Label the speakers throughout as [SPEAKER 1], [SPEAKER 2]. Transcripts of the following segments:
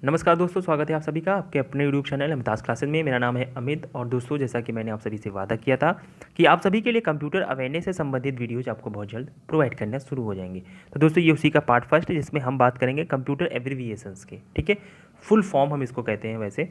[SPEAKER 1] नमस्कार दोस्तों, स्वागत है आप सभी का आपके अपने यूट्यूब चैनल अमिताज क्लासेस में। मेरा नाम है अमित और दोस्तों, जैसा कि मैंने आप सभी से वादा किया था कि आप सभी के लिए कंप्यूटर अवेयरनेस से संबंधित वीडियोज आपको बहुत जल्द प्रोवाइड करना शुरू हो जाएंगे। तो दोस्तों, ये उसी का पार्ट फर्स्ट है जिसमें हम बात करेंगे कंप्यूटर एब्रीविएशंस के। ठीक है, फुल फॉर्म हम इसको कहते हैं। वैसे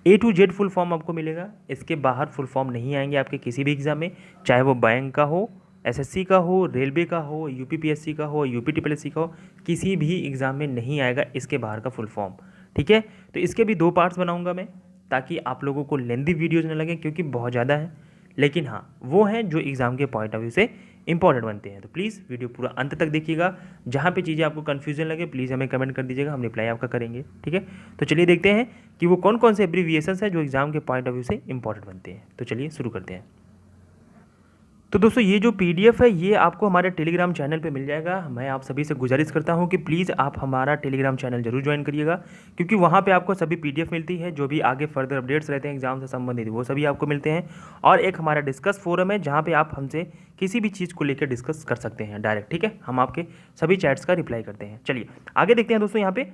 [SPEAKER 1] A to Z full form आपको मिलेगा, इसके बाहर फुल फॉर्म नहीं आएंगे आपके किसी भी एग्जाम में, चाहे वो बैंक का हो, एसएससी का हो, रेलवे का हो, यूपीपीएससी का हो, यूपीटीपीएससी का हो, किसी भी एग्ज़ाम में नहीं आएगा इसके बाहर का फुल फॉर्म। ठीक है, तो इसके भी 2 पार्ट्स बनाऊंगा मैं, ताकि आप लोगों को लेंदी वीडियोज़ न लगे, क्योंकि बहुत ज़्यादा है, लेकिन हाँ वो हैं जो एग्ज़ाम के पॉइंट ऑफ व्यू से इंपॉर्टेंट बनते हैं। तो प्लीज़ वीडियो पूरा अंत तक देखिएगा। जहाँ पे चीज़ें आपको कन्फ्यूजन लगे प्लीज़ हमें कमेंट कर दीजिएगा, हम रिप्लाई आपका करेंगे। ठीक है, तो चलिए देखते हैं कि वो कौन कौन से एब्रीविएशंस हैं जो एग्ज़ाम के पॉइंट ऑफ व्यू से इंपॉर्टेंट बनते हैं। तो चलिए शुरू करते हैं। तो दोस्तों, ये जो पीडीएफ है ये आपको हमारे टेलीग्राम चैनल पे मिल जाएगा। मैं आप सभी से गुजारिश करता हूँ कि प्लीज़ आप हमारा टेलीग्राम चैनल जरूर ज्वाइन करिएगा, क्योंकि वहाँ पे आपको सभी पीडीएफ मिलती है, जो भी आगे फर्दर अपडेट्स रहते हैं एग्जाम से संबंधित वो सभी आपको मिलते हैं। और एक हमारा डिस्कस फोरम है जहाँ पर आप हमसे किसी भी चीज़ को लेकर डिस्कस कर सकते हैं डायरेक्ट। ठीक है, हम आपके सभी चैट्स का रिप्लाई करते हैं। चलिए आगे देखते हैं दोस्तों। यहाँ पे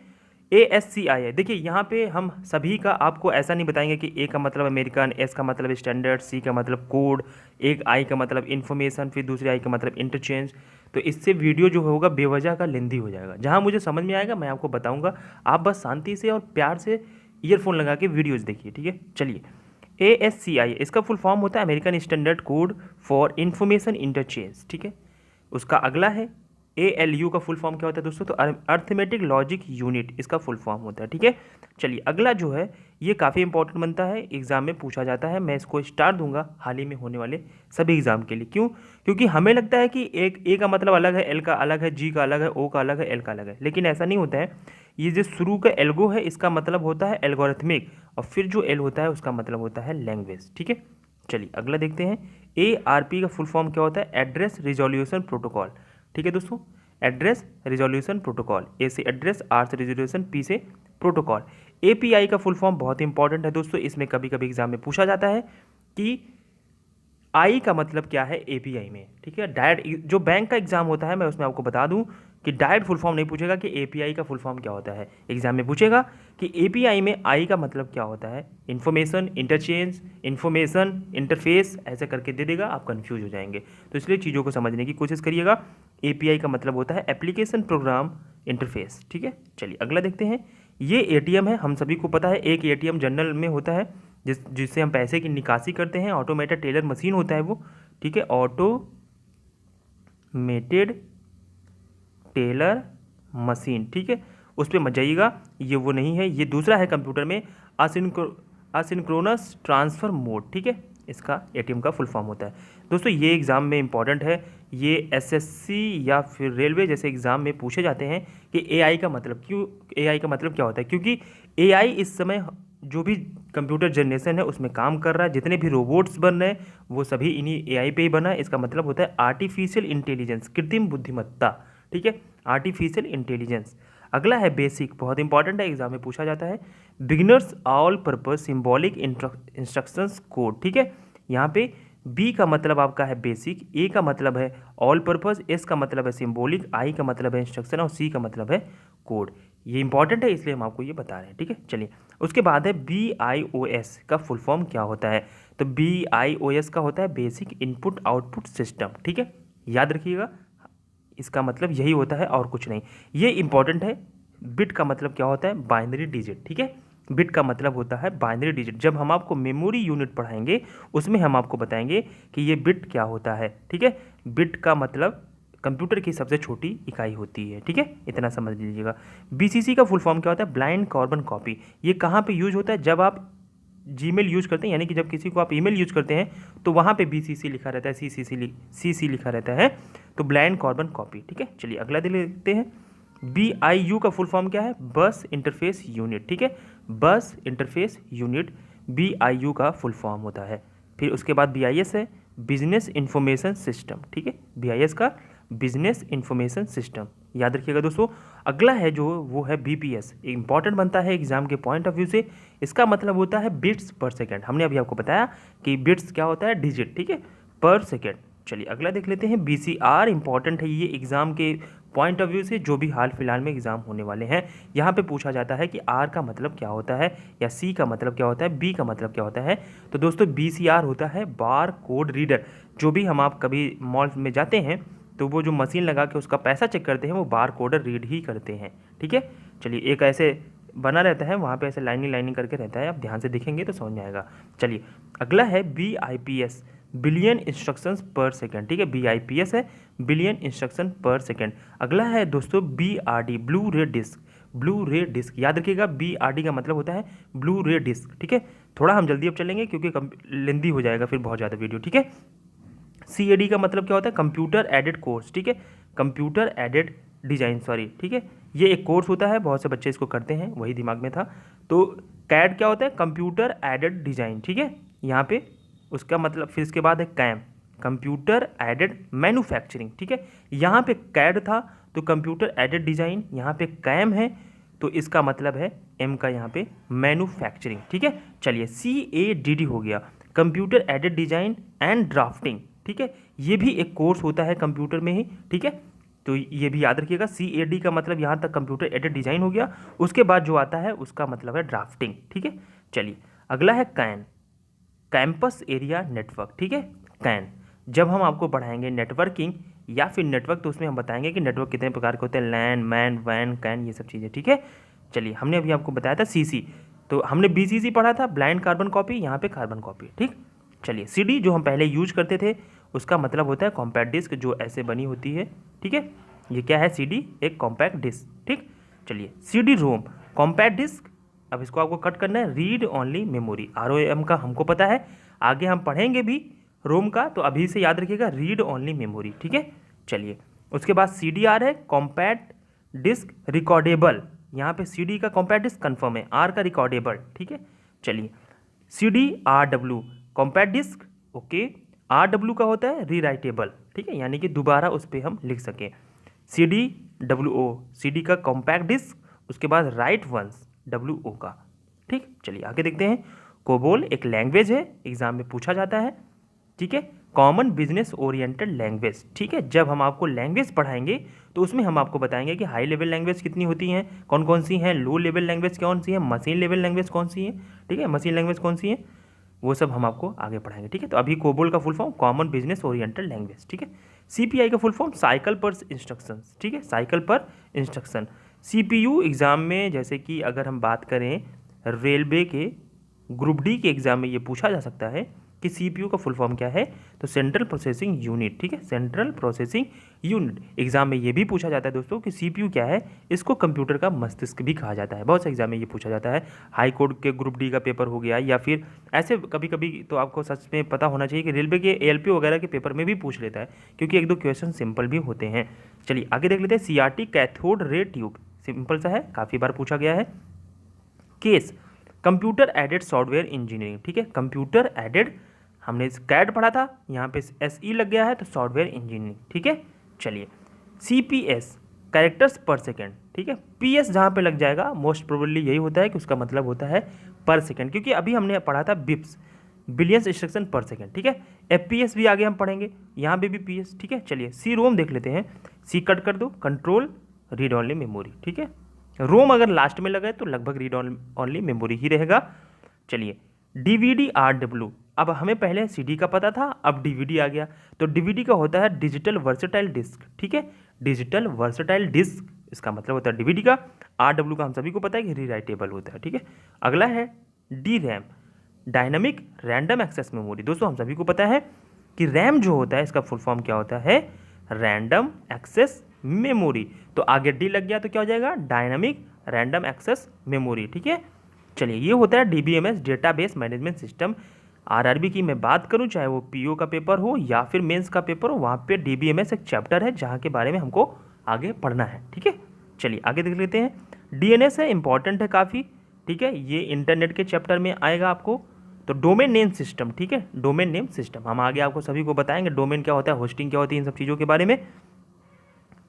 [SPEAKER 1] ASCII है। देखिए यहाँ पे हम सभी का आपको ऐसा नहीं बताएंगे कि A का मतलब अमेरिकन, S का मतलब स्टैंडर्ड, C का मतलब कोड, एक I का मतलब इन्फॉर्मेशन, फिर दूसरे I का मतलब इंटरचेंज। तो इससे वीडियो जो होगा बेवजह का लेंदी हो जाएगा। जहाँ मुझे समझ में आएगा मैं आपको बताऊँगा, आप बस शांति से और प्यार से ईयरफोन लगा के वीडियोज़ देखिए। ठीक है, चलिए ASCII इसका फुल फॉर्म होता है American standard code for information interchange. ठीक है, उसका अगला है ALU का फुल फॉर्म क्या होता है दोस्तों, तो अर्थमेटिक लॉजिक यूनिट इसका फुल फॉर्म होता है। ठीक है, चलिए अगला जो है ये काफ़ी इंपॉर्टेंट बनता है, एग्जाम में पूछा जाता है। मैं इसको स्टार दूंगा हाल ही में होने वाले सभी एग्जाम के लिए। क्यों? क्योंकि हमें लगता है कि एक A का मतलब अलग है, L का अलग है, G का अलग है, O का अलग है, L का अलग है, लेकिन ऐसा नहीं होता है। ये जो शुरू का एल्गो है इसका मतलब होता है एल्गोरिथमिक, और फिर जो L होता है उसका मतलब होता है लैंग्वेज। ठीक है, चलिए अगला देखते हैं। ARP का फुल फॉर्म क्या होता है, एड्रेस रिजोल्यूशन प्रोटोकॉल। ठीक है दोस्तों, एड्रेस रिजोल्यूशन प्रोटोकॉल, ए से एड्रेस, आर से रिजोल्यूशन, पी से प्रोटोकॉल। API का फुल फॉर्म बहुत इंपॉर्टेंट है दोस्तों, इसमें कभी कभी एग्जाम में पूछा जाता है कि आई का मतलब क्या है API में। ठीक है, डायरेक्ट जो बैंक का एग्जाम होता है मैं उसमें आपको बता दूं कि डायरेक्ट फुल फॉर्म नहीं पूछेगा कि API का फुल फॉर्म क्या होता है। एग्जाम में पूछेगा कि API में आई का मतलब क्या होता है, इन्फॉर्मेशन इंटरचेंज, इन्फॉर्मेशन इंटरफेस, ऐसे करके दे देगा, आप कंफ्यूज हो जाएंगे। तो इसलिए चीज़ों को समझने की कोशिश करिएगा। API का मतलब होता है एप्लीकेशन प्रोग्राम इंटरफेस। ठीक है, चलिए अगला देखते हैं। ये ATM है, हम सभी को पता है। एक ATM जनरल में होता है जिससे हम पैसे की निकासी करते हैं, ऑटोमेटेड टेलर मशीन होता है वो। ठीक है, ऑटोमेटेड टेलर मशीन। ठीक है, उस पर मत जाइएगा, ये वो नहीं है, ये दूसरा है कंप्यूटर में, असिंक्रोनस ट्रांसफर मोड। ठीक है, इसका ATM का फुल फॉर्म होता है। दोस्तों ये एग्ज़ाम में इंपॉर्टेंट है, ये SSC या फिर रेलवे जैसे एग्ज़ाम में पूछे जाते हैं कि AI का मतलब AI का मतलब क्या होता है, क्योंकि AI इस समय जो भी कंप्यूटर जनरेशन है उसमें काम कर रहा है, जितने भी रोबोट्स बन रहे हैं वो सभी इन्हीं AI पे ही बना है। इसका मतलब होता है आर्टिफिशियल इंटेलिजेंस, कृत्रिम बुद्धिमत्ता। ठीक है, आर्टिफिशियल इंटेलिजेंस। अगला है बेसिक, बहुत इंपॉर्टेंट है, एग्जाम में पूछा जाता है। Beginners all purpose symbolic instructions code. ठीक है, यहाँ पे B का मतलब आपका है बेसिक, A का मतलब है ऑल पर्पज, S का मतलब है सिंबॉलिक, I का मतलब है इंस्ट्रक्शन और C का मतलब है कोड। ये इंपॉर्टेंट है इसलिए हम आपको ये बता रहे हैं। ठीक है, चलिए उसके बाद है BIOS का फुल फॉर्म क्या होता है, तो BIOS का होता है बेसिक इनपुट आउटपुट सिस्टम। ठीक है, याद रखिएगा, इसका मतलब यही होता है और कुछ नहीं। ये इंपॉर्टेंट है। बिट का मतलब क्या होता है, बाइनरी डिजिट। ठीक है, बिट का मतलब होता है बाइनरी डिजिट। जब हम आपको मेमोरी यूनिट पढ़ाएंगे उसमें हम आपको बताएंगे कि ये बिट क्या होता है। ठीक है, बिट का मतलब कंप्यूटर की सबसे छोटी इकाई होती है। ठीक है, इतना समझ लीजिएगा। BCC का फुल फॉर्म क्या होता है, ब्लाइंड कार्बन कॉपी। ये कहाँ पे यूज होता है, जब आप जीमेल यूज करते हैं, यानी कि जब किसी को आप ईमेल यूज करते हैं तो वहाँ पे BCC लिखा रहता है, CC लिखा रहता है, तो ब्लाइंड कार्बन कॉपी। ठीक है, चलिए अगला देखते हैं। BIU का फुल फॉर्म क्या है, बस इंटरफेस यूनिट। ठीक है, बस इंटरफेस यूनिट BIU का फुल फॉर्म होता है। फिर उसके बाद BIS है, बिजनेस इंफॉर्मेशन सिस्टम। ठीक है, BIS का बिजनेस इंफॉर्मेशन सिस्टम, याद रखिएगा दोस्तों। अगला है जो वो है BPS, इंपॉर्टेंट बनता है एग्जाम के पॉइंट ऑफ व्यू से। इसका मतलब होता है बिट्स पर सेकेंड। हमने अभी आपको बताया कि बिट्स क्या होता है, डिजिट। ठीक है, पर सेकेंड, चलिए अगला देख लेते हैं। BCR इंपॉर्टेंट है ये एग्ज़ाम के पॉइंट ऑफ व्यू से, जो भी हाल फिलहाल में एग्ज़ाम होने वाले हैं। यहाँ पे पूछा जाता है कि R का मतलब क्या होता है, या C का मतलब क्या होता है, B का मतलब क्या होता है। तो दोस्तों BCR होता है बार कोड रीडर। जो भी आप कभी मॉल में जाते हैं तो वो जो मशीन लगा के उसका पैसा चेक करते हैं, वो बार कोडर रीड ही करते हैं। ठीक है, चलिए एक ऐसे बना रहता है, वहाँ पे ऐसे लाइनिंग लाइनिंग करके रहता है, आप ध्यान से देखेंगे तो समझ में आएगा। चलिए अगला है BIPS, बिलियन इंस्ट्रक्शंस पर सेकेंड। ठीक है, BIPS है बिलियन इंस्ट्रक्शन पर सेकेंड। अगला है दोस्तों BRD, ब्लू रे डिस्क। ब्लू रे डिस्क याद रखिएगा, BRD का मतलब होता है ब्लू रे डिस्क। ठीक है, थोड़ा हम जल्दी अब चलेंगे क्योंकि लेंदी हो जाएगा फिर बहुत ज़्यादा वीडियो। ठीक है, CAD का मतलब क्या होता है, कंप्यूटर एडेड कोर्स। ठीक है, कंप्यूटर एडेड डिजाइन, सॉरी। ठीक है, ये एक कोर्स होता है, बहुत से बच्चे इसको करते हैं, वही दिमाग में था। तो CAD क्या होता है, कंप्यूटर एडेड डिजाइन। ठीक है, यहाँ पे उसका मतलब, फिर इसके बाद है CAM, कंप्यूटर एडेड मैन्युफैक्चरिंग। ठीक है, यहाँ पे CAD था तो कंप्यूटर एडेड डिजाइन, यहाँ पे CAM है तो इसका मतलब है M का यहाँ पे मैन्युफैक्चरिंग। ठीक है, चलिए CADD हो गया, computer aided design and drafting. ठीक है, ये भी एक कोर्स होता है कंप्यूटर में ही। ठीक है, तो ये भी याद रखिएगा, CAD का मतलब यहाँ तक कंप्यूटर एडेड डिजाइन हो गया, उसके बाद जो आता है उसका मतलब है ड्राफ्टिंग। ठीक है, चलिए अगला है CAN, कैंपस एरिया नेटवर्क। ठीक है, CAN जब हम आपको पढ़ाएंगे नेटवर्किंग या फिर नेटवर्क, तो उसमें हम बताएंगे कि नेटवर्क कितने प्रकार के होते हैं, लैन, मैन, वैन, कैन, ये सब चीज़ें। ठीक है, चलिए हमने अभी आपको बताया था CC, तो हमने BCC पढ़ा था, ब्लाइंड कार्बन कॉपी, यहाँ पे कार्बन कॉपी। ठीक, चलिए CD जो हम पहले यूज करते थे उसका मतलब होता है कॉम्पैक्ट डिस्क, जो ऐसे बनी होती है। ठीक है, ये क्या है, CD एक कॉम्पैक्ट डिस्क। ठीक, चलिए CD-ROM कॉम्पैक्ट डिस्क। अब इसको आपको कट करना है, रीड ओनली मेमोरी। ROM का हमको पता है, आगे हम पढ़ेंगे भी रोम का, तो अभी से याद रखिएगा रीड ओनली मेमोरी। ठीक है, चलिए उसके बाद CDR है कॉम्पैक्ट डिस्क रिकॉर्डेबल। यहाँ पे CD का कॉम्पैक्ट डिस्क कन्फर्म है, R का रिकॉर्डेबल। ठीक है, चलिए CD-RW compact disc, okay. RW का होता है रीराइटेबल। ठीक है, यानी कि दोबारा उस पर हम लिख सकें। CD-WO CD का कॉम्पैक्ट डिस्क, उसके बाद राइट वंस WO का। ठीक, चलिए आगे देखते हैं। कोबोल एक लैंग्वेज है, एग्जाम में पूछा जाता है। ठीक है, कॉमन बिजनेस ओरिएंटेड लैंग्वेज। ठीक है, जब हम आपको लैंग्वेज पढ़ाएंगे तो उसमें हम आपको बताएंगे कि हाई लेवल लैंग्वेज कितनी होती हैं, कौन कौन सी हैं, लो लेवल लैंग्वेज कौन सी है, मशीन लेवल लैंग्वेज कौन सी है। ठीक है, मशीन लैंग्वेज कौन सी है, वो सब हम आपको आगे पढ़ाएंगे। ठीक है, तो अभी कोबोल का full form common business oriented language. ठीक है, CPI का फुल फॉर्म साइकिल पर इंस्ट्रक्शंस। ठीक है, साइकिल पर इंस्ट्रक्शन। CPU एग्जाम में, जैसे कि अगर हम बात करें रेलवे के ग्रुप D के एग्जाम में, ये पूछा जा सकता है कि CPU का फुल फॉर्म क्या है, तो सेंट्रल प्रोसेसिंग यूनिट। ठीक है, सेंट्रल प्रोसेसिंग यूनिट। एग्जाम में ये भी पूछा जाता है दोस्तों कि CPU क्या है, इसको कंप्यूटर का मस्तिष्क भी कहा जाता है। बहुत से एग्जाम में ये पूछा जाता है। हाई कोर्ट के ग्रुप D का पेपर हो गया, या फिर ऐसे कभी कभी तो आपको सच में पता होना चाहिए कि रेलवे के ALP वगैरह के पेपर में भी पूछ लेता है, क्योंकि एक दो क्वेश्चन सिंपल भी होते हैं। चलिए आगे देख लेते हैं। CRT cathode ray tube, simple सा है, काफ़ी बार पूछा गया है। Case computer aided software engineering. ठीक है, कंप्यूटर एडेड, हमने CAD पढ़ा था, यहाँ पे SE लग गया है तो सॉफ्टवेयर इंजीनियरिंग। ठीक है, चलिए CPS कैरेक्टर्स पर सेकेंड। ठीक है, PS जहाँ पे लग जाएगा मोस्ट प्रोबेबली यही होता है कि उसका मतलब होता है पर सेकेंड, क्योंकि अभी हमने पढ़ा था बिप्स, बिलियंस इंस्ट्रक्शन पर सेकेंड। ठीक है, FPS भी आगे हम पढ़ेंगे, यहाँ पे भी PS। ठीक है, चलिए CD-ROM देख लेते हैं। C कट कर दो, कंट्रोल रीड ओनली मेमोरी। ठीक है, रोम अगर लास्ट में लगा है तो लगभग रीड ओनली मेमोरी ही रहेगा। चलिए DVD-RW, अब हमें पहले CD का पता था, अब DVD आ गया, तो DVD का होता है डिजिटल वर्सेटाइल डिस्क। ठीक है, डिजिटल वर्सेटाइल डिस्क, इसका मतलब होता है DVD का। RW का हम सभी को पता है कि रीराइटेबल होता है। ठीक है, अगला है DRAM, dynamic random access memory. दोस्तों हम सभी को पता है कि रैम जो होता है इसका फुल फॉर्म क्या होता है, रैंडम एक्सेस मेमोरी। तो आगे D लग गया तो क्या हो जाएगा, डायनामिक रैंडम एक्सेस मेमोरी। ठीक है, चलिए ये होता है DBMS, database management system. RRB की मैं बात करूं, चाहे वो PO का पेपर हो या फिर मेंस का पेपर हो, वहाँ पे DBMS एक चैप्टर है जहाँ के बारे में हमको आगे पढ़ना है। ठीक है, चलिए आगे देख लेते हैं। DNS है, इंपॉर्टेंट है काफ़ी। ठीक है, ये इंटरनेट के चैप्टर में आएगा आपको। तो डोमेन नेम सिस्टम, ठीक है, डोमेन नेम सिस्टम हम आगे आपको सभी को बताएंगे, डोमेन क्या होता है, होस्टिंग क्या होती है, इन सब चीज़ों के बारे में।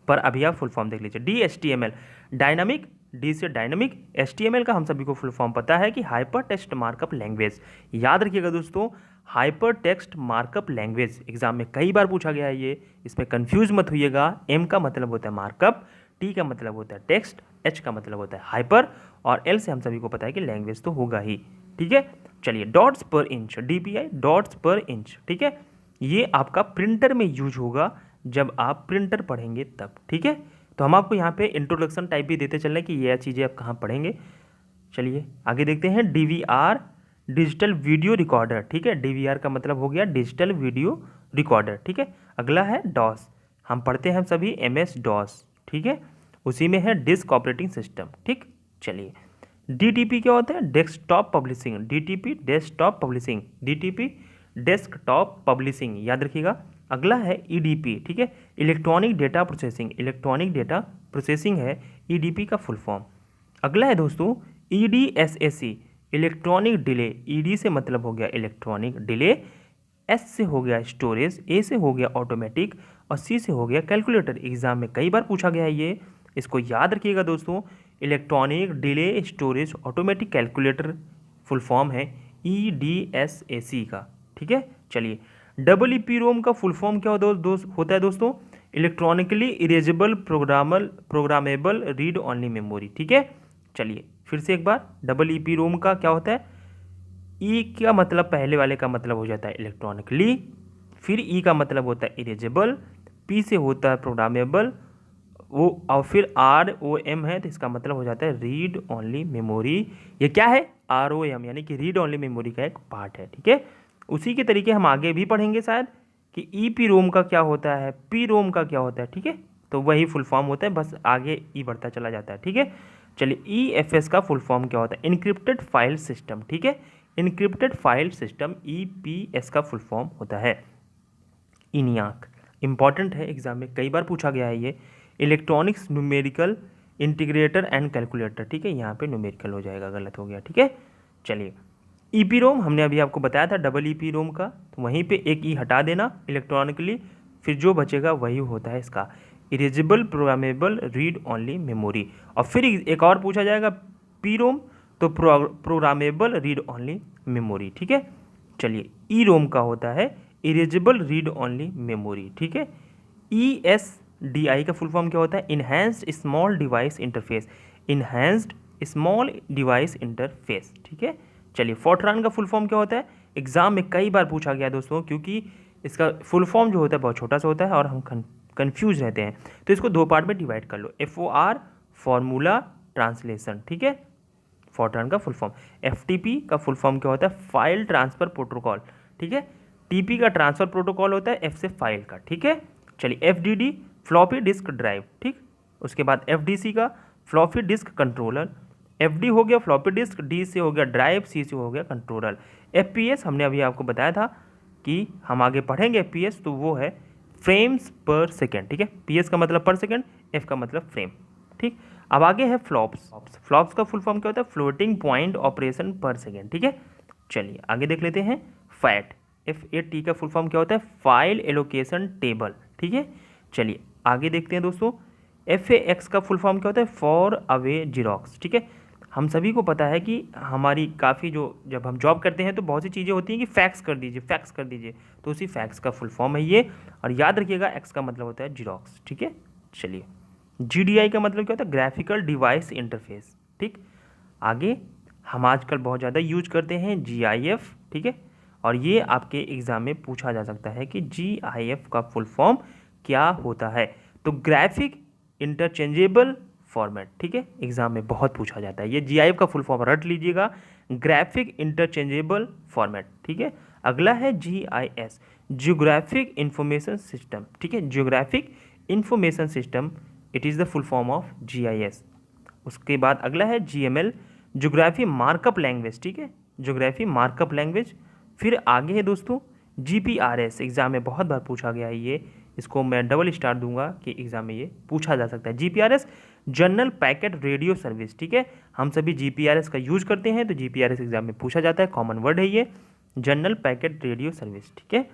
[SPEAKER 1] पर अभी आप फुल फॉर्म देख लीजिए। DHTML, डायनामिक, D से डायनामिक। HTML का हम सभी को फुल फॉर्म पता है कि हाइपर टेक्स्ट मार्कअप लैंग्वेज। याद रखिएगा दोस्तों, hyper text markup language, exam में कई बार पूछा गया है ये, इसमें कंफ्यूज मत होइएगा। एम का मतलब होता है मार्कअप, टी का मतलब होता है टेक्स्ट, एच का मतलब होता है हाइपर, और एल से हम सभी को पता है कि लैंग्वेज तो होगा ही। ठीक है, चलिए डॉट्स पर इंच, डीपीआई डॉट्स पर इंच। ठीक है, ये आपका प्रिंटर में यूज होगा जब आप प्रिंटर पढ़ेंगे तब। ठीक है, तो हम आपको यहाँ पे इंट्रोडक्शन टाइप भी देते चल रहे हैं कि ये चीज़ें आप कहाँ पढ़ेंगे। चलिए आगे देखते हैं। DVR digital video recorder. ठीक है, डीवीआर का मतलब हो गया डिजिटल वीडियो रिकॉर्डर। ठीक है, अगला है डॉस, हम पढ़ते हैं हम सभी एमएस डॉस। ठीक है, उसी में है डिस्क ऑपरेटिंग सिस्टम। ठीक, चलिए डीटीपी क्या होता है? Desktop publishing, DTP desktop publishing, DTP desktop publishing, याद रखिएगा। अगला है ईडीपी। ठीक है, electronic data processing, electronic data processing है ईडीपी का फुल फॉर्म। अगला है दोस्तों ईडीएसएसी, इलेक्ट्रॉनिक डिले। ईडी से मतलब हो गया इलेक्ट्रॉनिक डिले, एस से हो गया स्टोरेज, ए से हो गया ऑटोमेटिक, और सी से हो गया कैलकुलेटर। एग्जाम में कई बार पूछा गया है ये, इसको याद रखिएगा दोस्तों। Electronic delay storage automatic calculator full form है ईडीएसएसी का। ठीक है, चलिए डबल ईपी रोम का फुल फॉर्म क्या होता है दोस्तों? Electronically erasable programmable read only memory. ठीक है, चलिए फिर से एक बार, डबल ईपी रोम का क्या होता है? ई का मतलब पहले वाले का मतलब हो जाता है इलेक्ट्रॉनिकली, फिर ई का मतलब होता है इरेजेबल, पी से होता है प्रोग्रामेबल, वो और फिर आर ओ एम है तो इसका मतलब हो जाता है रीड ओनली मेमोरी। ये क्या है? आर ओ एम, यानी कि रीड ओनली मेमोरी का एक पार्ट है। ठीक है, उसी के तरीके हम आगे भी पढ़ेंगे शायद कि ई पी रोम का क्या होता है, पी रोम का क्या होता है। ठीक है, तो वही फुल फॉर्म होता है, बस आगे ई बढ़ता चला जाता है। ठीक है, चलिए ई एफ एस का फुल फॉर्म क्या होता है? Encrypted file system. ठीक है, encrypted file system E P S का फुल फॉर्म होता है इनियाक। इंपॉर्टेंट है, एग्जाम में कई बार पूछा गया है ये। Electronics numerical integrator and calculator. ठीक है, यहाँ पे न्यूमेरिकल हो जाएगा, गलत हो गया। ठीक है, चलिए ईपी रोम हमने अभी आपको बताया था डबल ईपी रोम का, तो वहीं पे एक ई हटा देना इलेक्ट्रॉनिकली, फिर जो बचेगा वही होता है इसका erasable programmable read only memory. और फिर एक और पूछा जाएगा पी रोम, तो प्रोग्रामेबल रीड ओनली मेमोरी। ठीक है, चलिए ई रोम का होता है इरेजेबल रीड ओनली मेमोरी। ठीक है, ई एस डी आई का फुल फॉर्म क्या होता है? Enhanced small device interface, enhanced small device interface. ठीक है, चलिए फोर्ट्रान का फुल फॉर्म क्या होता है? एग्जाम में कई बार पूछा गया दोस्तों, क्योंकि इसका फुल फॉर्म जो होता है बहुत छोटा सा होता है और हम कंफ्यूज रहते हैं, तो इसको दो पार्ट में डिवाइड कर लो। FOR formula translation. ठीक है, फोर्ट्रान का फुल फॉर्म। FTP का फुल फॉर्म क्या होता है? File transfer protocol. ठीक है, TP का ट्रांसफर प्रोटोकॉल होता है F से फाइल का। ठीक है, चलिए FDD फ्लॉपी डिस्क ड्राइव। ठीक, उसके बाद FDC का फ्लॉपी डिस्क कंट्रोलर। FD हो गया फ्लॉपी डिस्क, D से हो गया ड्राइव, C से हो गया कंट्रोलर। FPS हमने अभी आपको बताया था कि हम आगे पढ़ेंगे FPS, तो वो है फ्रेम्स पर सेकेंड। ठीक है, PS का मतलब पर सेकेंड, F का मतलब फ्रेम। ठीक, अब आगे है फ्लॉप्स। फ्लॉप्स का फुल फॉर्म क्या होता है? फ्लोटिंग पॉइंट ऑपरेशन पर सेकेंड। ठीक है, चलिए आगे देख लेते हैं। फैट, FAT का फुल फॉर्म क्या होता है? File allocation table. ठीक है, चलिए आगे देखते हैं दोस्तों। FAX का फुल फॉर्म क्या होता है? For away xerox. ठीक है, हम सभी को पता है कि हमारी काफ़ी जो जब हम जॉब करते हैं तो बहुत सी चीज़ें होती हैं कि फैक्स कर दीजिए, फैक्स कर दीजिए, तो उसी फैक्स का फुल फॉर्म है ये। और याद रखिएगा एक्स का मतलब होता है जीरोक्स। ठीक है, चलिए GDI का मतलब क्या होता है? Graphical device interface. ठीक, आगे हम आजकल बहुत ज़्यादा यूज करते हैं GIF। ठीक है, और ये आपके एग्ज़ाम में पूछा जा सकता है कि GIF का फुल फॉर्म क्या होता है? तो ग्राफिक इंटरचेंजेबल फॉर्मेट। ठीक है, एग्जाम में बहुत पूछा जाता है, ये GIF का फुल फॉर्म रट लीजिएगा, ग्राफिक इंटरचेंजेबल फॉर्मेट। ठीक है, अगला है GIS, जियोग्राफिक इंफॉर्मेशन सिस्टम। ठीक है, geographic information system, it is the full form of GIS। उसके बाद अगला है GML, जियोग्राफी मार्कअप लैंग्वेज। ठीक है, जियोग्राफी मार्कअप लैंग्वेज। फिर आगे है दोस्तों GPRS, एग्जाम में बहुत बार पूछा गया है ये, इसको मैं डबल स्टार दूंगा कि एग्जाम में ये पूछा जा सकता है। GPRS general packet radio service. ठीक है, हम सभी GPRS का यूज करते हैं, तो GPRS एग्जाम में पूछा जाता है, कॉमन वर्ड है ये, जनरल पैकेट रेडियो सर्विस। ठीक है,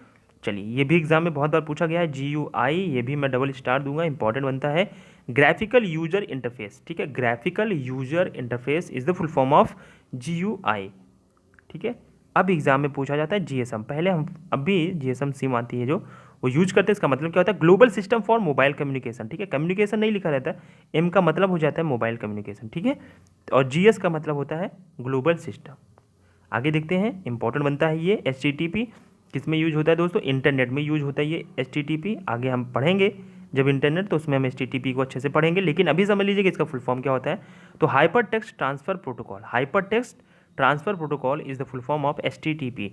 [SPEAKER 1] चलिए ये भी एग्जाम में बहुत बार पूछा गया है। GUI, ये भी मैं डबल स्टार दूंगा, इंपॉर्टेंट बनता है। Graphical user interface. ठीक है, graphical user interface is the full form of GUI। ठीक है, अब एग्जाम में पूछा जाता है जीएसएम। पहले हम अभी जीएसएम सिम आती है जो वो यूज करते हैं, इसका मतलब क्या होता है, global system for mobile communication. ठीक है, कम्युनिकेशन नहीं लिखा रहता है, एम का मतलब हो जाता है मोबाइल कम्युनिकेशन। ठीक है, और जीएस का मतलब होता है ग्लोबल सिस्टम। आगे देखते हैं, इंपॉर्टेंट बनता है ये HTTP किस में यूज होता है दोस्तों, इंटरनेट में यूज होता है ये HTTP। आगे हम पढ़ेंगे जब इंटरनेट, तो उसमें हम HTTP को अच्छे से पढ़ेंगे, लेकिन अभी समझ लीजिए कि इसका फुल फॉर्म क्या होता है। तो hyper text transfer protocol, hyper text transfer protocol is the full form of HTTP।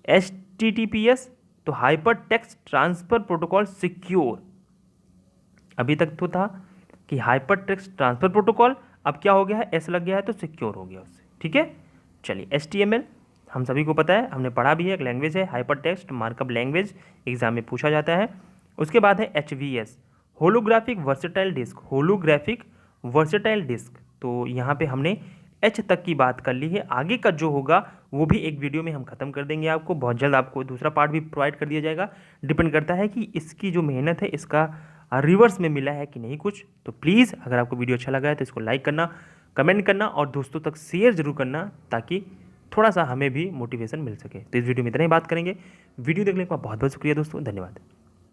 [SPEAKER 1] HTTPS तो hyper text transfer protocol secure. अभी तक तो था कि हाइपर टेक्स्ट ट्रांसफर प्रोटोकॉल, अब क्या हो गया है, एस लग गया है तो सिक्योर हो गया उससे। ठीक है, चलिए HTML हम सभी को पता है, हमने पढ़ा भी है, एक लैंग्वेज है, hyper text markup language, exam में पूछा जाता है। उसके बाद है HVS, holographic versatile disc, holographic versatile disc. तो यहाँ पे हमने H तक की बात कर ली है, आगे का जो होगा वो भी एक वीडियो में हम खत्म कर देंगे, आपको बहुत जल्द आपको दूसरा पार्ट भी प्रोवाइड कर दिया जाएगा। डिपेंड करता है कि इसकी जो मेहनत है इसका रिवर्स में मिला है कि नहीं कुछ। तो प्लीज़ अगर आपको वीडियो अच्छा लगा है तो इसको लाइक करना, कमेंट करना और दोस्तों तक शेयर जरूर करना, ताकि थोड़ा सा हमें भी मोटिवेशन मिल सके। तो इस वीडियो में इतना ही बात करेंगे। वीडियो देखने का बहुत बहुत शुक्रिया दोस्तों, धन्यवाद।